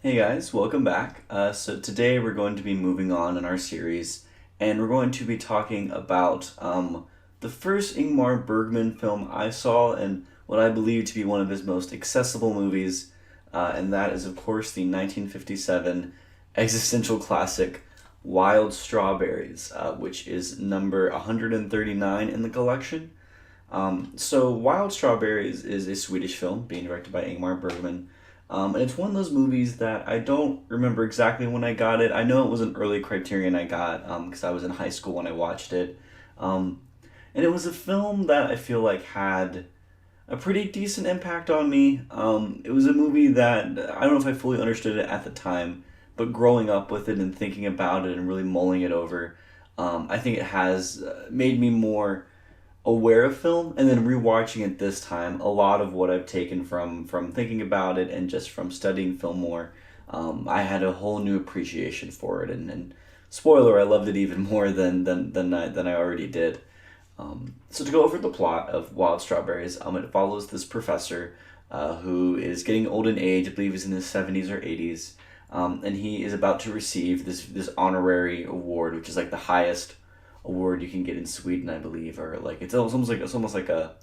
Hey guys, welcome back. So today we're going to be moving on in our series, and we're going to be talking about the first Ingmar Bergman film I saw, and what I believe to be one of his most accessible movies, and that is, of course, the 1957 existential classic Wild Strawberries, which is number 139 in the collection. So Wild Strawberries is a Swedish film being directed by Ingmar Bergman. And it's one of those movies that I don't remember exactly when I got it. I know it was an early Criterion I got because I was in high school when I watched it. Um, and it was a film that I feel like had a pretty decent impact on me. It was a movie that I don't know if I fully understood it at the time, but growing up with it and thinking about it and really mulling it over, I think it has made me more aware of film, and then rewatching it this time, a lot of what I've taken from thinking about it and just from studying film more, I had a whole new appreciation for it, and spoiler, I loved it even more than I already did. So to go over the plot of Wild Strawberries, it follows this professor who is getting old in age. I believe he's in his 70s or 80s, and he is about to receive this honorary award, which is like the highest award you can get in Sweden, I believe, or like it's almost like a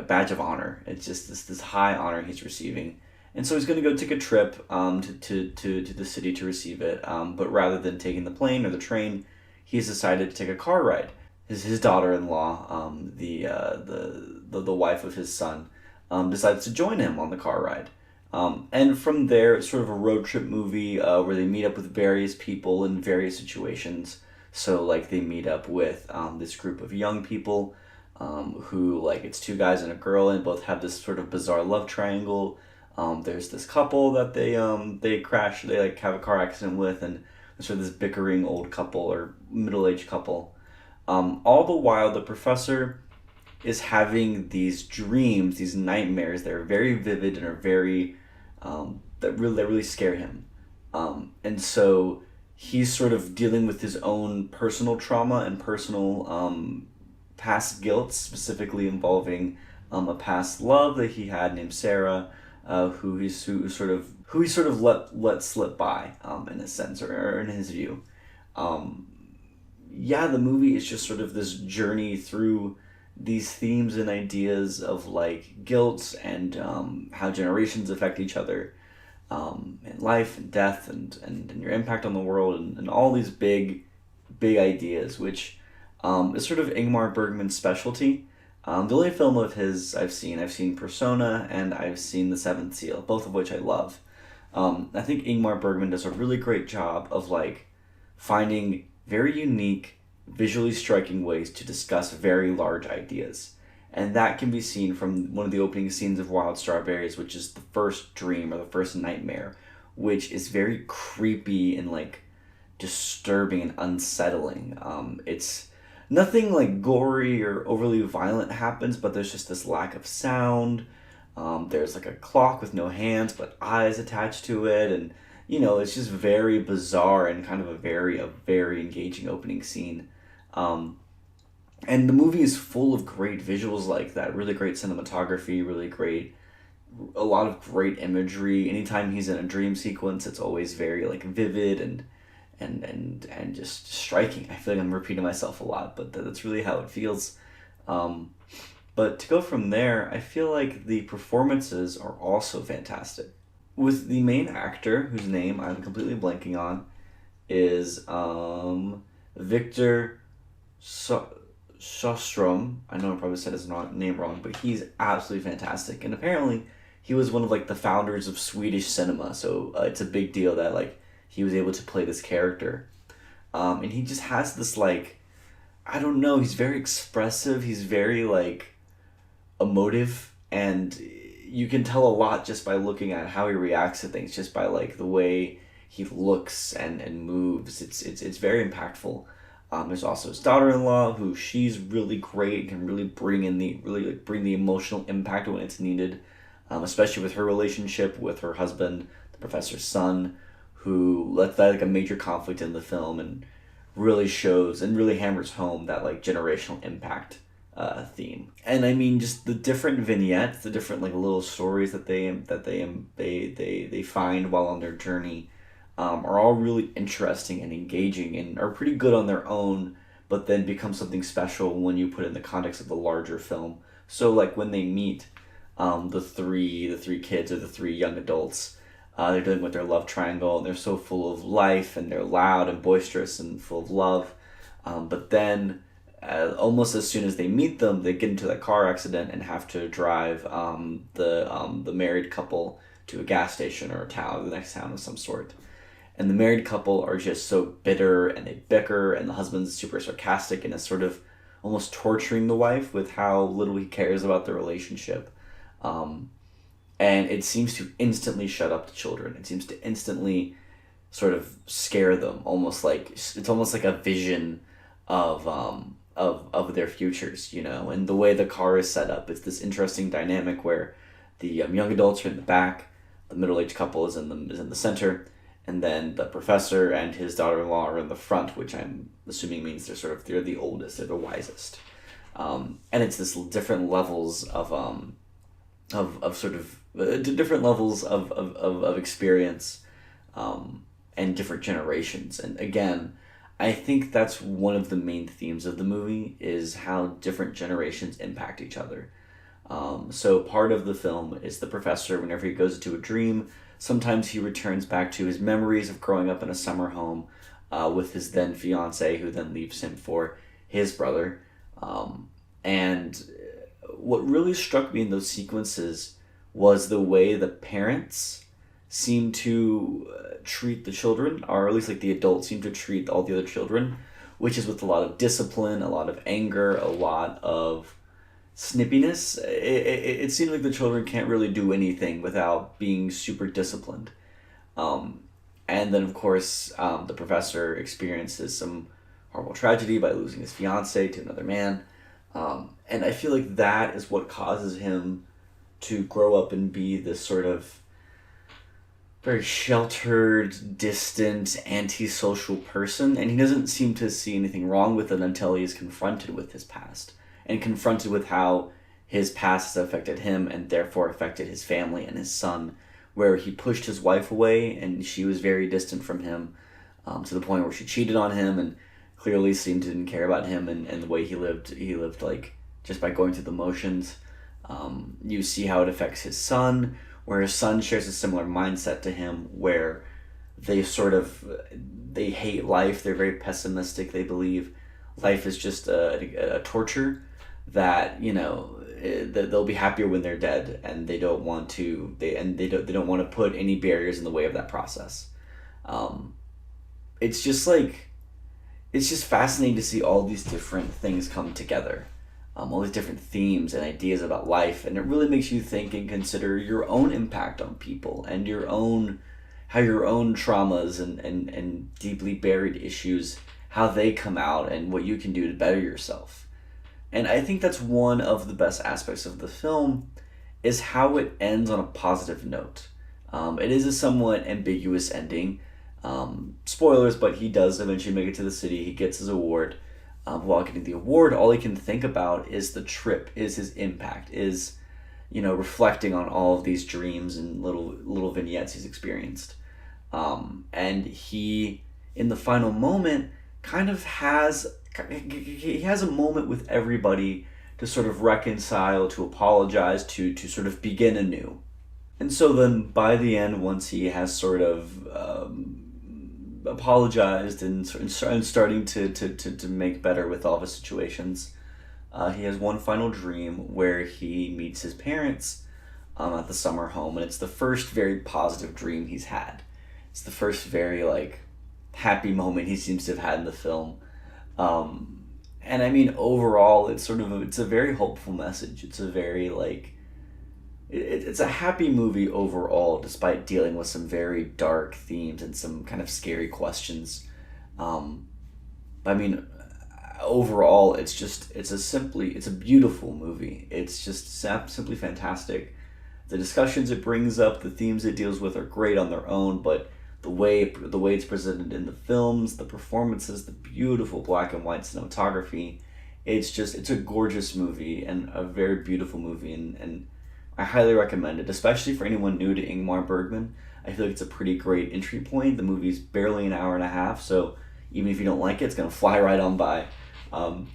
badge of honor. It's just this high honor he's receiving, and so he's going to go take a trip to the city to receive it. But rather than taking the plane or the train, he's decided to take a car ride. His daughter-in-law, the wife of his son, decides to join him on the car ride. And from there, it's sort of a road trip movie where they meet up with various people in various situations. So, like, they meet up with this group of young people who, like, it's two guys and a girl, and both have this sort of bizarre love triangle. There's this couple that they crash, they, like, have a car accident with, and sort of this bickering old couple or middle-aged couple. All the while, the professor is having these dreams, these nightmares that are very vivid and are very that really scare him. And so he's sort of dealing with his own personal trauma and personal past guilt, specifically involving a past love that he had named Sarah, who he sort of let slip by in a sense, or in his view. Um, yeah, the movie is just sort of this journey through these themes and ideas of like guilt and how generations affect each other, and life and death and your impact on the world, and all these big ideas, which is sort of Ingmar Bergman's specialty. The only film of his I've seen Persona, and I've seen The Seventh Seal, both of which I love. I think Ingmar Bergman does a really great job of like finding very unique, visually striking ways to discuss very large ideas. And that can be seen from one of the opening scenes of Wild Strawberries, which is the first dream or the first nightmare, which is very creepy and like disturbing and unsettling. It's nothing like gory or overly violent happens, but there's just this lack of sound. There's like a clock with no hands but eyes attached to it, and it's just very bizarre and kind of a very engaging opening scene. Um, and the movie is full of great visuals like that, really great cinematography, really great, a lot of great imagery. Anytime he's in a dream sequence, it's always very like vivid and just striking. I feel like I'm repeating myself a lot, but that's really how it feels. Um, but to go from there, I feel like the performances are also fantastic. With the main actor, whose name I'm completely blanking on, is Victor so- Sjöström. I know I probably said his name wrong, but he's absolutely fantastic. And apparently, he was one of like the founders of Swedish cinema, so it's a big deal that like he was able to play this character. And he just has this like, I don't know, he's very expressive. He's very like emotive, and you can tell a lot just by looking at how he reacts to things, just by like the way he looks and moves. It's very impactful. There's also his daughter-in-law, who she's really great, can really bring the emotional impact when it's needed, especially with her relationship with her husband, the professor's son, who lets that like a major conflict in the film, and really shows and really hammers home that like generational impact theme. And I mean, just the different vignettes, the different like little stories that they find while on their journey, are all really interesting and engaging and are pretty good on their own, but then become something special when you put it in the context of the larger film. So like when they meet the three kids or the three young adults, they're dealing with their love triangle and they're so full of life and they're loud and boisterous and full of love. But then, almost as soon as they meet them, they get into that car accident and have to drive the married couple to a gas station or a town, the next town of some sort. And the married couple are just so bitter and they bicker, and the husband's super sarcastic and is sort of almost torturing the wife with how little he cares about the relationship. Um, and it seems to instantly shut up the children. It seems to instantly sort of scare them, almost like it's almost like a vision of their futures, and the way the car is set up, it's this interesting dynamic where the young adults are in the back, the middle-aged couple is in the center, and then the professor and his daughter-in-law are in the front, which I'm assuming means they're the oldest, they're the wisest. And it's this different levels of sort of different levels of experience, and different generations. And again, I think that's one of the main themes of the movie is how different generations impact each other. So part of the film is the professor, whenever he goes into a dream, sometimes he returns back to his memories of growing up in a summer home, with his then fiance, who then leaves him for his brother. And what really struck me in those sequences was the way the parents seem to treat the children, or at least like the adults seem to treat all the other children, which is with a lot of discipline, a lot of anger, a lot of snippiness. It seems like the children can't really do anything without being super disciplined. And then, of course, the professor experiences some horrible tragedy by losing his fiance to another man. And I feel like that is what causes him to grow up and be this sort of very sheltered, distant, antisocial person. And he doesn't seem to see anything wrong with it until he is confronted with his past and confronted with how his past has affected him and therefore affected his family and his son, where he pushed his wife away and she was very distant from him, to the point where she cheated on him and clearly seemed to didn't care about him and the way he lived like just by going through the motions. You see how it affects his son, where his son shares a similar mindset to him, where they hate life, they're very pessimistic, they believe life is just a torture, that that they'll be happier when they're dead, and they don't want to they don't want to put any barriers in the way of that process. It's just like it's just fascinating to see all these different things come together, all these different themes and ideas about life, and it really makes you think and consider your own impact on people and how your own traumas and deeply buried issues, how they come out and what you can do to better yourself. And I think that's one of the best aspects of the film, is how it ends on a positive note. It is a somewhat ambiguous ending. Spoilers, but he does eventually make it to the city. He gets his award. While getting the award, all he can think about is the trip, is his impact, is reflecting on all of these dreams and little vignettes he's experienced. And he, in the final moment, kind of has a moment with everybody to sort of reconcile, to apologize, to sort of begin anew. And so then by the end, once he has sort of apologized and starting to make better with all of his situations, he has one final dream where he meets his parents, at the summer home, and it's the first very positive dream he's had. It's the first very happy moment he seems to have had in the film. And I mean, overall, it's a very hopeful message. It's a very it's a happy movie overall, despite dealing with some very dark themes and some kind of scary questions. I mean, overall, it's a beautiful movie. It's just simply fantastic. The discussions it brings up, the themes it deals with are great on their own, but the way it's presented in the films, the performances, the beautiful black and white cinematography, It's a gorgeous movie and a very beautiful movie, and I highly recommend it, especially for anyone new to Ingmar Bergman. I feel like it's a pretty great entry point. The movie's barely an hour and a half, so even if you don't like it, it's gonna fly right on by. Um,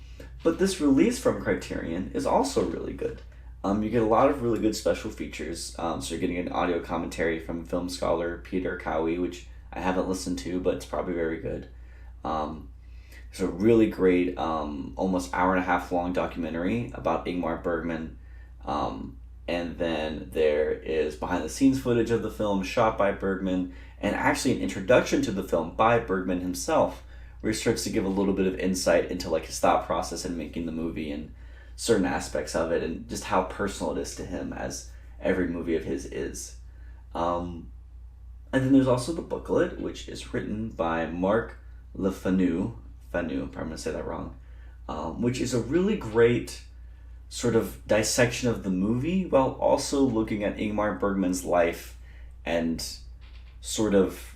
but this release from Criterion is also really good. You get a lot of really good special features. So you're getting an audio commentary from film scholar Peter Cowie, which I haven't listened to, but it's probably very good. Um, it's a really great, almost hour and a half long documentary about Ingmar Bergman. And then there is behind the scenes footage of the film shot by Bergman, and actually an introduction to the film by Bergman himself, where he starts to give a little bit of insight into like his thought process in making the movie and certain aspects of it, and just how personal it is to him, as every movie of his is. And then there's also the booklet, which is written by Mark Fanu, I'm probably going to say that wrong, which is a really great sort of dissection of the movie while also looking at Ingmar Bergman's life and sort of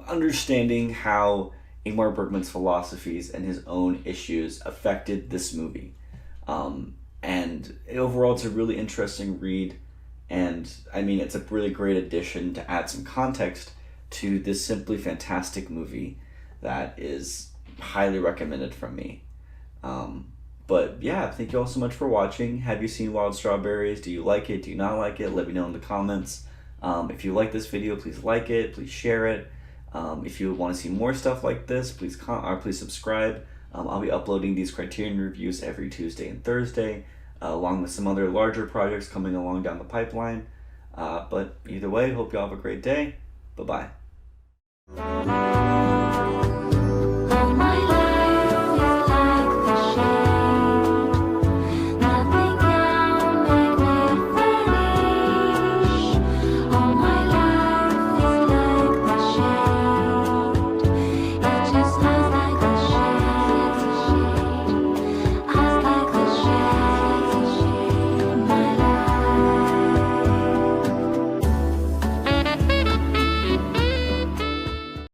understanding how Ingmar Bergman's philosophies and his own issues affected this movie. And overall, it's a really interesting read, and I mean, it's a really great addition to add some context to this simply fantastic movie that is highly recommended from me. But yeah, thank you all so much for watching. Have you seen Wild Strawberries? Do you like it? Do you not like it? Let me know in the comments. If you like this video, please like it. Please share it. If you want to see more stuff like this, please subscribe. I'll be uploading these Criterion reviews every Tuesday and Thursday, along with some other larger projects coming along down the pipeline. But either way, hope you all have a great day. Bye-bye.